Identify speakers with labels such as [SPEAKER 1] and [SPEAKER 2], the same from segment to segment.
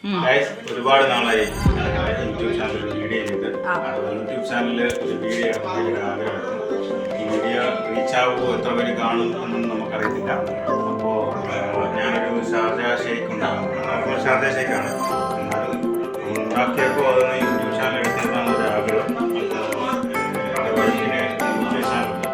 [SPEAKER 1] ഒരുപാട് നാളായി യൂട്യൂബ് ചാനലിൽ വീഡിയോ ചെയ്ത് യൂട്യൂബ് ചാനലിൽ ഒരു വീഡിയോ ഭയങ്കര ആഗ്രഹമായിരുന്നു. ഈ വീഡിയോ റീച്ച് ആവുമോ, എത്ര പേര് കാണും എന്നൊന്നും നമുക്കറിയത്തില്ല. അപ്പോൾ ഞാനൊരു ഷാർജ ഷേക്ക് ഉണ്ടാകും, നോർമൽ ഷാർജ ഷേക്കാണ്. എന്നാലും ഉണ്ടാക്കിയപ്പോൾ അതൊന്ന് യൂട്യൂബ് ചാനൽ എടുത്തിരുന്നാണ് ഒരു ആഗ്രഹം. എൻ്റെ വൈഫിന് യൂട്യൂബ് ചാനലുണ്ട്.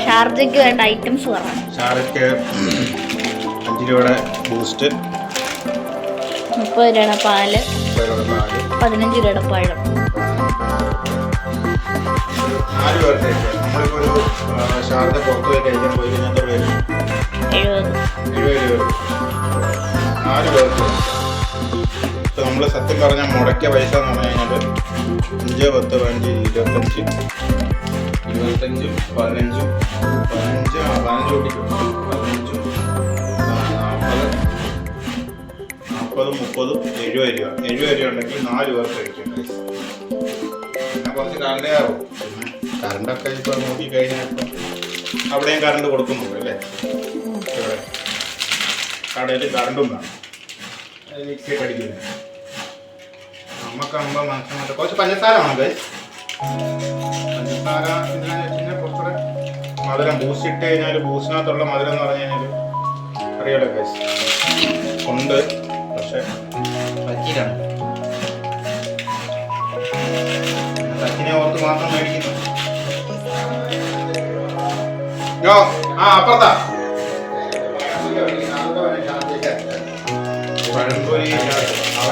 [SPEAKER 2] ഷാർജയ്ക്ക് വേണ്ട ഐറ്റംസ് പറ.
[SPEAKER 1] ഷാർജയ്ക്ക് 5 രൂപയുടെ ബൂസ്റ്റ്,
[SPEAKER 2] 30 രൂപയുടെ പാല്, 15 രൂപയുടെ പഴം.
[SPEAKER 1] 4 പേർക്ക് നമ്മളിപ്പോൾ ഒരു ഷാർജ പുറത്ത് പോയി കഴിക്കാൻ പോയി കഴിഞ്ഞാൽ 70 രൂപ. 4 പേർക്ക് ഇപ്പം നമ്മൾ സത്യം പറഞ്ഞാൽ മുടക്കിയ പൈസ എന്ന് പറഞ്ഞു കഴിഞ്ഞാൽ 5, 10, 15, 25, 25, 15, 15 കൂട്ടിക്കും 15, 40, 40, 30, 70 രൂപ. 70 രൂപ ഉണ്ടെങ്കിൽ 4 പേർക്ക് കഴിക്കാം. പിന്നെ കുറച്ച് കറണ്ടാവും. പിന്നെ കറണ്ടൊക്കെ ഇപ്പോൾ നോക്കിക്കഴിഞ്ഞാൽ ഇപ്പം അവിടെയും കറണ്ട് കൊടുക്കുന്നുണ്ട് അല്ലേ? ഇവിടെ കടയിൽ കറണ്ടും വേണം, മിക്സിയൊക്കെ അടിക്കുന്നത്. നമുക്കാകുമ്പോൾ മനസ്സിലായിട്ട് കുറച്ച് പഞ്ചസാര വേണം. പഞ്ചസാര എന്താണെന്ന് വെച്ച് കഴിഞ്ഞാൽ കുറച്ചുകൂടെ മധുരം ബൂസ്റ്റ് ഇട്ട് കഴിഞ്ഞാൽ ബൂസ്റ്റിനകത്തുള്ള മധുരം എന്ന് പറഞ്ഞു കഴിഞ്ഞാൽ അറിയാലോ ഗൈസ് ഉണ്ട്, പക്ഷെ പച്ചിലാണ്. പച്ചിനെ ഓർത്ത് മാത്രം മേടിക്കുന്നു. അപ്പുറത്താ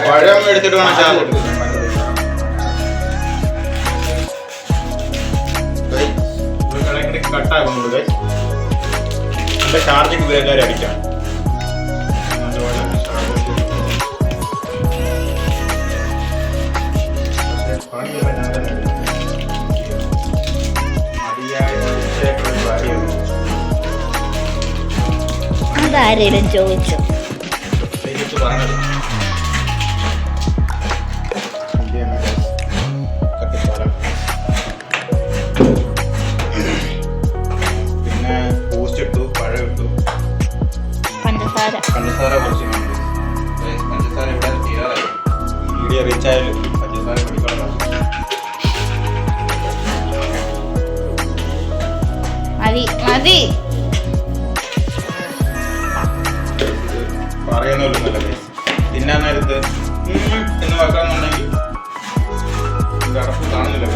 [SPEAKER 1] പഴം എടുത്തിട്ട് വേണം ചാർജ് എടുക്കുന്നത്. കട്ടാക്കുന്നുണ്ട് ഗൈസ്. എൻ്റെ ഷാർജയ്ക്ക് വേഗം അടിക്കാം.
[SPEAKER 2] അതാരേലും ചോദിച്ചു
[SPEAKER 1] പറഞ്ഞത് പഞ്ചസാര കുറച്ച് പഞ്ചസാര ഇവിടെ തീരാറായി. വീഡിയോ റീച്ച് ആയാലും പഞ്ചസാര പിടിക്കണം.
[SPEAKER 2] മതി
[SPEAKER 1] പറയുന്നല്ലേ തിന്നാൻ നേരത്ത് എന്ന് വെക്കാന്നുണ്ടെങ്കിൽ ഇത് അടപ്പ് കാണുന്നില്ല.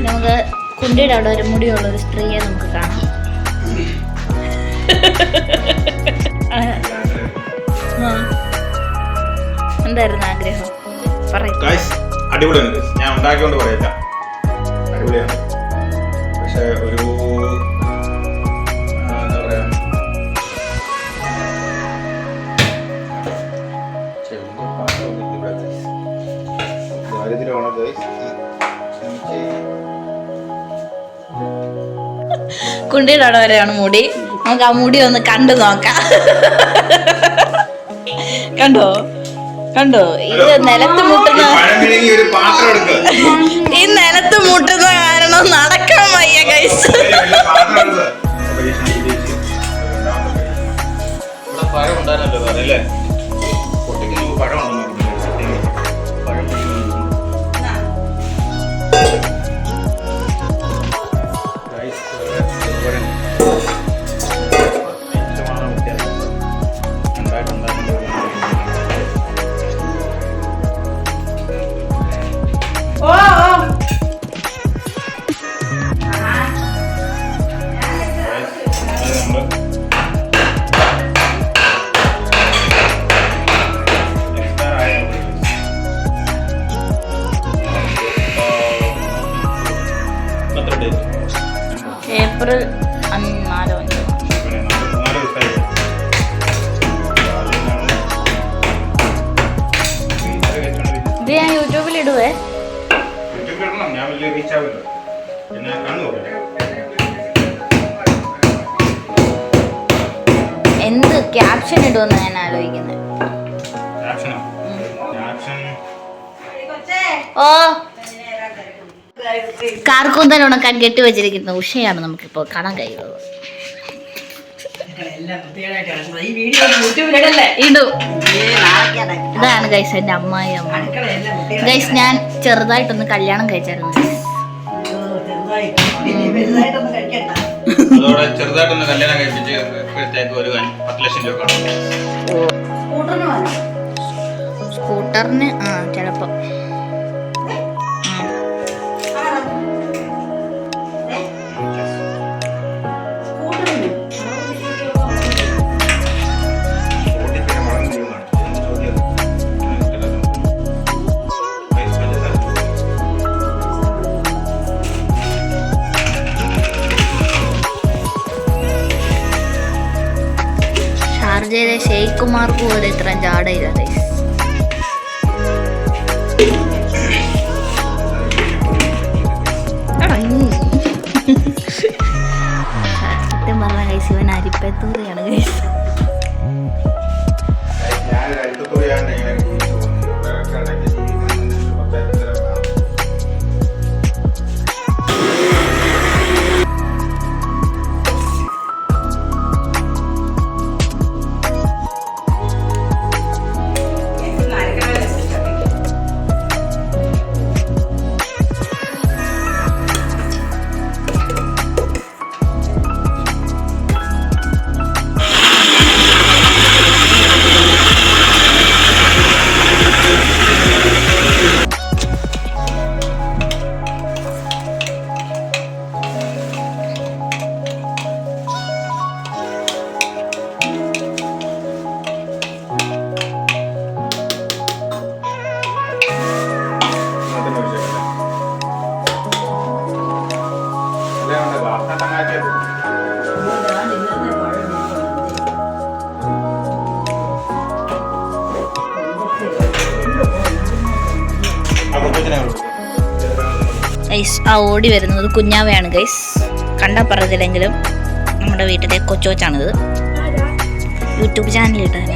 [SPEAKER 2] നമുക്ക് കുണ്ടിയുടെ അവിടെ ഒരു മുടിയുള്ള ഒരു സ്ത്രീയെ നമുക്ക് കാണാം. എന്തായിരുന്നു ആഗ്രഹം?
[SPEAKER 1] അടിപൊളിയാണ്. ഞാൻ ഉണ്ടാക്കിക്കൊണ്ട് പറയില്ല, അടിപൊളിയാണ്. പക്ഷെ ഒരു എന്താ പറയാ, ദാരിദ്ര്യമാണ് ഗൈസ്.
[SPEAKER 2] കുണ്ടിയുടെ അവിടെ വരെയാണ് മുടി. നമുക്ക് ആ മുടി ഒന്ന് കണ്ടു നോക്കാം. കണ്ടോ? കണ്ടോ ഇത് നിലത്ത് മുട്ടുന്ന
[SPEAKER 1] പഴം വിഴുങ്ങി ഒരു പാത്രം എടുക്കുക.
[SPEAKER 2] ഈ നിലത്ത് മുട്ടുന്ന കാരണം നടക്കാൻ വയ്യ ഗൈസ്.
[SPEAKER 1] പാത്രം എടുക്കുക. ഇവിടെ പഴം ഉണ്ടായിരുന്നല്ലോ സാറേ അല്ലേ? പൊട്ടിക്ക് നമുക്ക് പഴം ഉണ്ടോ പഴം
[SPEAKER 2] ഏപ്രിൽ 4 ഇത് ഞാൻ യൂട്യൂബിൽ ഇടുവേ.
[SPEAKER 1] ഞാൻ വലിയ റീച്ച് ആവില്ല. പിന്നെ കണ്ണു
[SPEAKER 2] എന്ത് ക്യാപ്ഷൻ ഇടുമെന്ന് ഞാൻ ആലോചിക്കുന്നത്. ഓ കാർക്കൂന്തൽ ഉണക്കാൻ കെട്ടിവെച്ചിരിക്കുന്ന ഉഷയാണ് നമുക്കിപ്പോൾ കാണാൻ കഴിയുന്നത്. ഇടും. ഇതാണ് ഗൈസ് എൻ്റെ അമ്മായി അമ്മ. ഗൈസ് ഞാൻ ചെറുതായിട്ടൊന്ന് കല്യാണം കഴിച്ചായിരുന്നു.
[SPEAKER 1] ചെറുതായിട്ടൊന്ന് കല്യാണം കഴിപ്പിച്ച് ഒരു 10 ലക്ഷം രൂപ
[SPEAKER 2] സ്കൂട്ടറിന് ചിലപ്പോ ഷാർജയിലെ ഷെയ്ഖ് കുമാർക്ക് പോലെ ഇത്രയും ജാടയില്ല ഗൈസ്. സത്യം പറഞ്ഞ ഗൈസ് ഇവൻ അരിപ്പത്തൂറിയാണ് ഗൈസ്. ഗൈസ് ആ ഓടി വരുന്നത് കുഞ്ഞാവയാണ് ഗൈസ്. കണ്ടാ പറഞ്ഞില്ലെങ്കിലും നമ്മുടെ വീട്ടിലെ കൊച്ചുകൊച്ചാണിത്. യൂട്യൂബ് ചാനൽ ഇട്ടാണ്.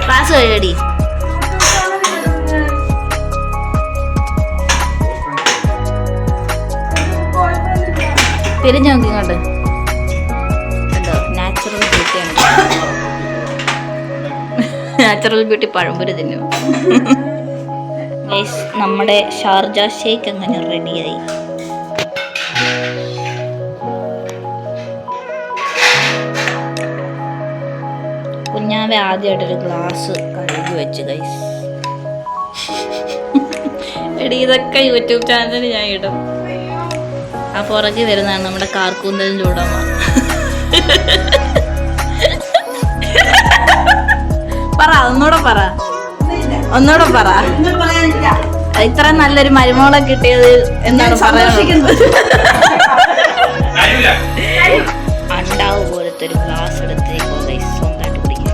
[SPEAKER 2] ക്ലാസ് കഴിയടി. തിരിഞ്ഞു നോക്കി ഇങ്ങോട്ട്. കണ്ടോ നാച്ചുറൽ ബ്യൂട്ടിയാണ്. നാച്ചുറൽ ബ്യൂട്ടി പഴംപൊരി തിന്നു. ഗൈസ് നമ്മുടെ ഷാർജ ഷേക്ക് അങ്ങനെ റെഡിയായി. കുഞ്ഞാവെ ആദ്യമായിട്ടൊരു ഗ്ലാസ് കഴുകി വെച്ച് ഗൈസ്. എടി ഇതൊക്കെ യൂട്യൂബ് ചാനലിൽ ഞാൻ ഇടും. ആ പുറകെ വരുന്നതാണ് നമ്മുടെ കാർക്കൂന്തലിൻ്റെ ഉടമ. പറ ഒന്നൂടെ പറ. ഇത്ര നല്ലൊരു മരുമോളെ കിട്ടിയത് എന്താണ് പറയാനുള്ളത്? അണ്ടാവ് പോലത്തെ ഒരു ഗ്ലാസ് എടുത്തേക്കോ സ്വന്തമായിട്ട് കുടിക്കും.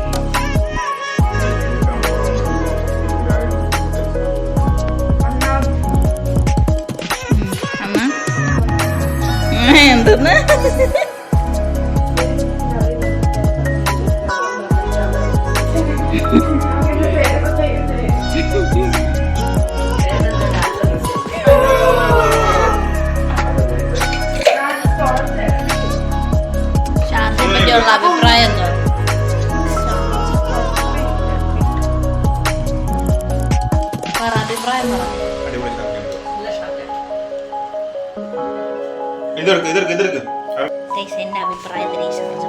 [SPEAKER 2] അമ്മ എന്തെന്ന്
[SPEAKER 1] ഇതെടുക്ക്
[SPEAKER 2] ഗൈസ് എൻ്റെ അഭിപ്രായത്തിൽ ഈ ഷാർജ